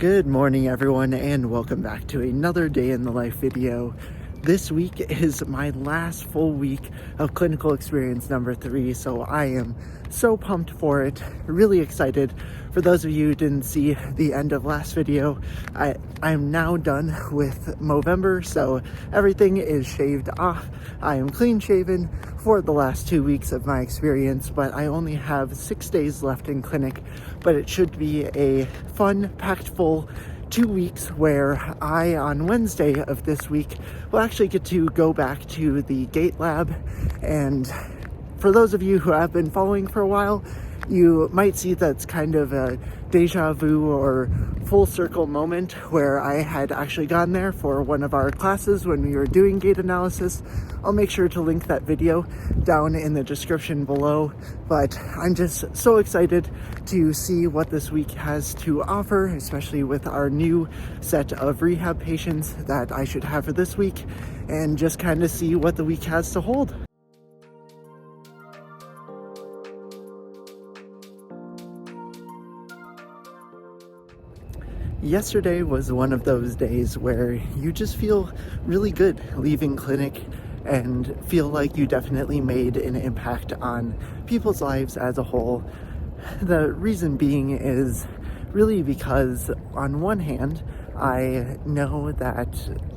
Good morning, everyone, and welcome back to another day in the life video. This week is my last full week of clinical experience number 3, so I am so pumped for it, really excited. For those of you who didn't see the end of last video, I'm now done with Movember, so everything is shaved off. I am clean shaven for the last 2 weeks of my experience, but I only have 6 days left in clinic, but it should be a fun, packed full 2 weeks where I, on Wednesday of this week, will actually get to go back to the gait lab. And for those of you who have been following for a while, you might see that's kind of a deja vu or full circle moment where I had actually gone there for one of our classes when we were doing gait analysis. I'll make sure to link that video down in the description below, but I'm just so excited to see what this week has to offer, especially with our new set of rehab patients that I should have for this week, and just kind of see what the week has to hold. Yesterday was one of those days where you just feel really good leaving clinic and feel like you definitely made an impact on people's lives as a whole. The reason being is really because, on one hand, I know that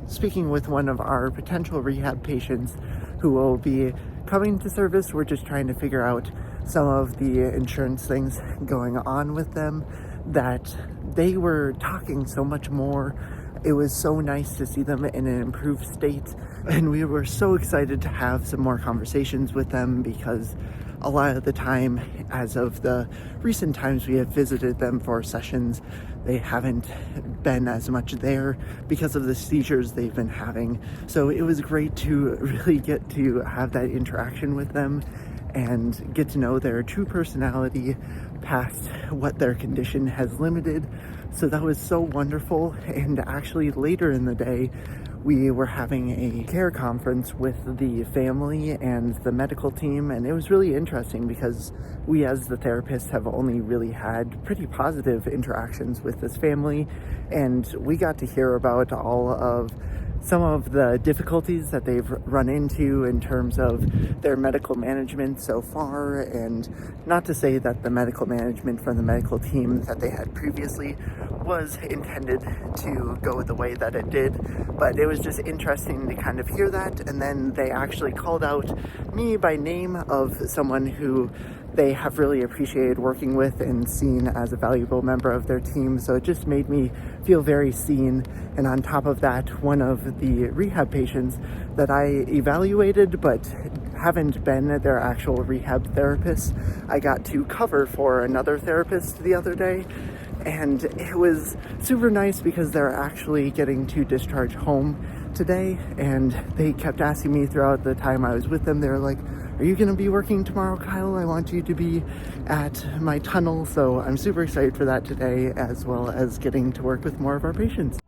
speaking with one of our potential rehab patients who will be coming to service, we're just trying to figure out some of the insurance things going on with them, that they were talking so much more. It was so nice to see them in an improved state, and we were so excited to have some more conversations with them because a lot of the time, as of the recent times we have visited them for sessions, they haven't been as much there because of the seizures they've been having. So it was great to really get to have that interaction with them and get to know their true personality past what their condition has limited. So that was so wonderful. And actually later in the day, we were having a care conference with the family and the medical team, and it was really interesting because we as the therapists have only really had pretty positive interactions with this family, and we got to hear about all of some of the difficulties that they've run into in terms of their medical management so far. And not to say that the medical management from the medical team that they had previously was intended to go the way that it did, but it was just interesting to kind of hear that. And then they actually called out me by name of someone who they have really appreciated working with and seen as a valuable member of their team. So it just made me feel very seen. And on top of that, one of the rehab patients that I evaluated but haven't been their actual rehab therapist, I got to cover for another therapist the other day. And it was super nice because they're actually getting to discharge home today. And they kept asking me throughout the time I was with them, they're like, "Are you going to be working tomorrow, Kyle? I want you to be at my tunnel." So I'm super excited for that today, as well as getting to work with more of our patients.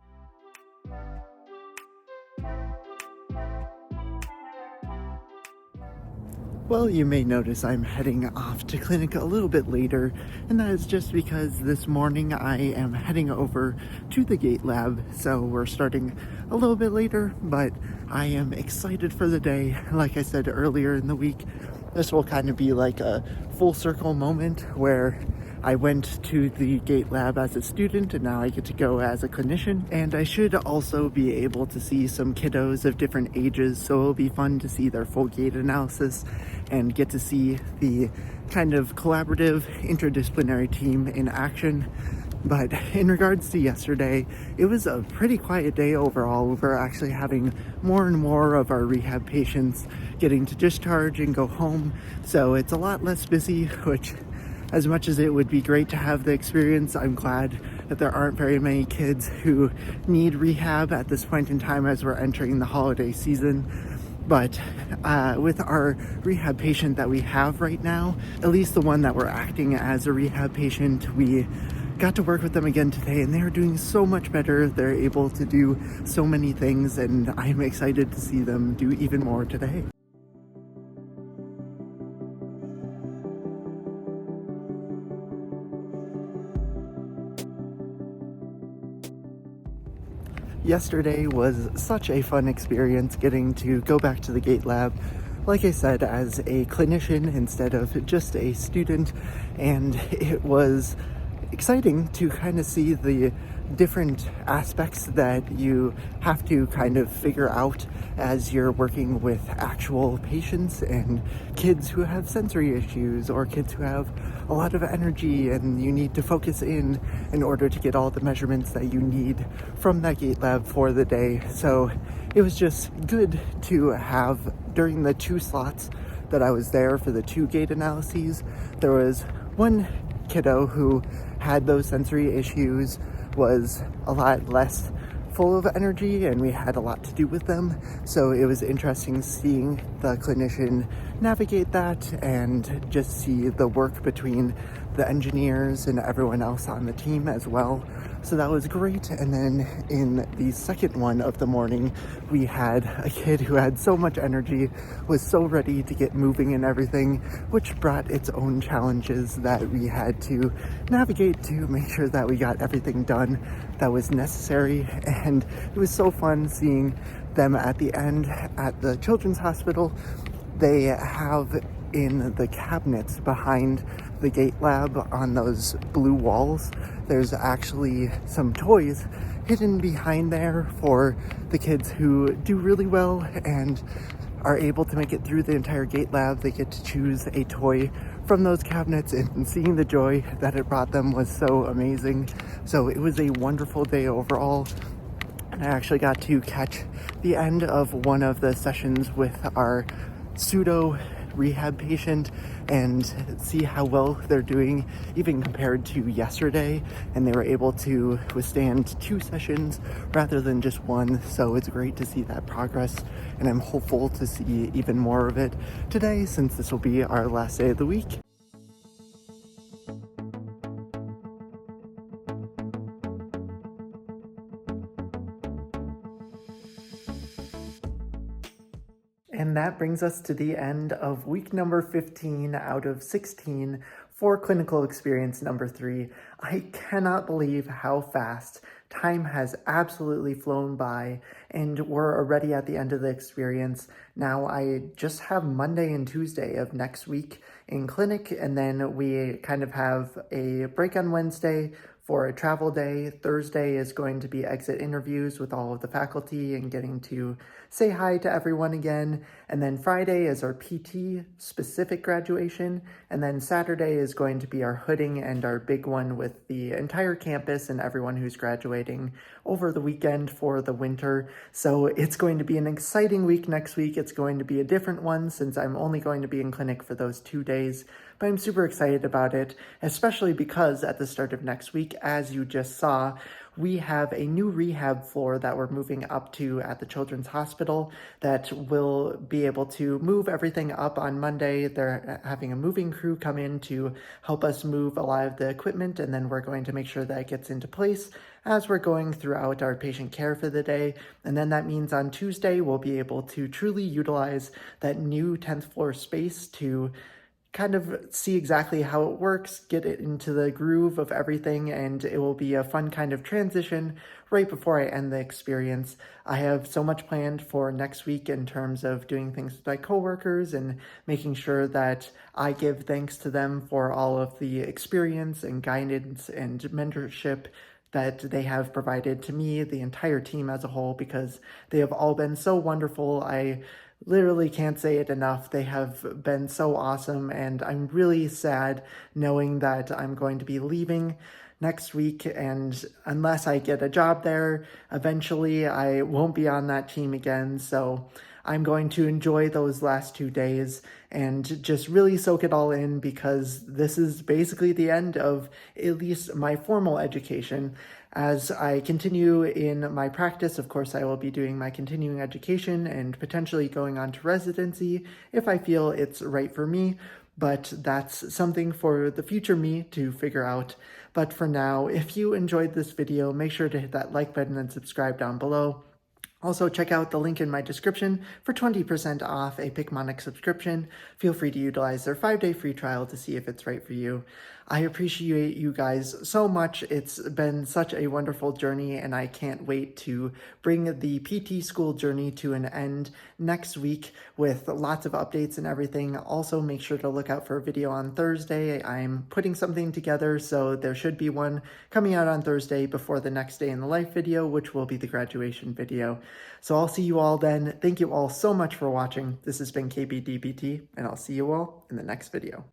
Well, you may notice I'm heading off to clinic a little bit later, and that is just because this morning I am heading over to the gait lab, so we're starting a little bit later, but I am excited for the day. Like I said earlier in the week, this will kind of be like a full circle moment where I went to the gait lab as a student and now I get to go as a clinician, and I should also be able to see some kiddos of different ages, so it'll be fun to see their full gait analysis and get to see the kind of collaborative interdisciplinary team in action. But in regards to yesterday, it was a pretty quiet day overall. We're actually having more and more of our rehab patients getting to discharge and go home, so it's a lot less busy, which, as much as it would be great to have the experience, I'm glad that there aren't very many kids who need rehab at this point in time as we're entering the holiday season. But with our rehab patient that we have right now, at least the one that we're acting as a rehab patient, we got to work with them again today, and they're doing so much better. They're able to do so many things, and I'm excited to see them do even more today. Yesterday was such a fun experience getting to go back to the gait lab, like I said, as a clinician instead of just a student, and it was exciting to kind of see the different aspects that you have to kind of figure out as you're working with actual patients and kids who have sensory issues or kids who have a lot of energy and you need to focus in order to get all the measurements that you need from that gait lab for the day. So it was just good to have during the 2 slots that I was there for the 2 gait analyses. There was one kiddo who had those sensory issues, was a lot less full of energy, and we had a lot to do with them. So it was interesting seeing the clinician navigate that and just see the work between the engineers and everyone else on the team as well. So that was great. And then in the second one of the morning, we had a kid who had so much energy, was so ready to get moving and everything, which brought its own challenges that we had to navigate to make sure that we got everything done that was necessary. And it was so fun seeing them at the end at the children's hospital. They have in the cabinets behind the gait lab on those blue walls, there's actually some toys hidden behind there for the kids who do really well and are able to make it through the entire gait lab. They get to choose a toy from those cabinets, and seeing the joy that it brought them was so amazing. So it was a wonderful day overall. And I actually got to catch the end of one of the sessions with our pseudo rehab patient and see how well they're doing even compared to yesterday, and they were able to withstand 2 sessions rather than just 1. So it's great to see that progress, and I'm hopeful to see even more of it today since this will be our last day of the week. And that brings us to the end of week number 15 out of 16 for clinical experience number 3. I cannot believe how fast time has absolutely flown by, and we're already at the end of the experience. Now I just have Monday and Tuesday of next week in clinic, and then we kind of have a break on Wednesday for a travel day. Thursday is going to be exit interviews with all of the faculty and getting to say hi to everyone again. And then Friday is our PT specific graduation. And then Saturday is going to be our hooding and our big one with the entire campus and everyone who's graduating over the weekend for the winter. So it's going to be an exciting week next week. It's going to be a different one since I'm only going to be in clinic for those 2 days. But I'm super excited about it, especially because at the start of next week, as you just saw, we have a new rehab floor that we're moving up to at the Children's Hospital that will be able to move everything up on Monday. They're having a moving crew come in to help us move a lot of the equipment, and then we're going to make sure that it gets into place as we're going throughout our patient care for the day. And then that means on Tuesday, we'll be able to truly utilize that new 10th floor space to kind of see exactly how it works, get it into the groove of everything, and it will be a fun kind of transition right before I end the experience. I have so much planned for next week in terms of doing things with my coworkers and making sure that I give thanks to them for all of the experience and guidance and mentorship that they have provided to me, the entire team as a whole, because they have all been so wonderful. I literally can't say it enough. They have been so awesome, and I'm really sad knowing that I'm going to be leaving next week, and unless I get a job there, eventually I won't be on that team again. So I'm going to enjoy those last 2 days and just really soak it all in, because this is basically the end of at least my formal education. As I continue in my practice, of course, I will be doing my continuing education and potentially going on to residency if I feel it's right for me. But that's something for the future me to figure out. But for now, if you enjoyed this video, make sure to hit that like button and subscribe down below. Also, check out the link in my description for 20% off a Picmonic subscription. Feel free to utilize their 5-day free trial to see if it's right for you. I appreciate you guys so much. It's been such a wonderful journey, and I can't wait to bring the PT school journey to an end next week with lots of updates and everything. Also, make sure to look out for a video on Thursday. I'm putting something together, so there should be one coming out on Thursday before the next day in the life video, which will be the graduation video. So I'll see you all then. Thank you all so much for watching. This has been KBDPT, and I'll see you all in the next video.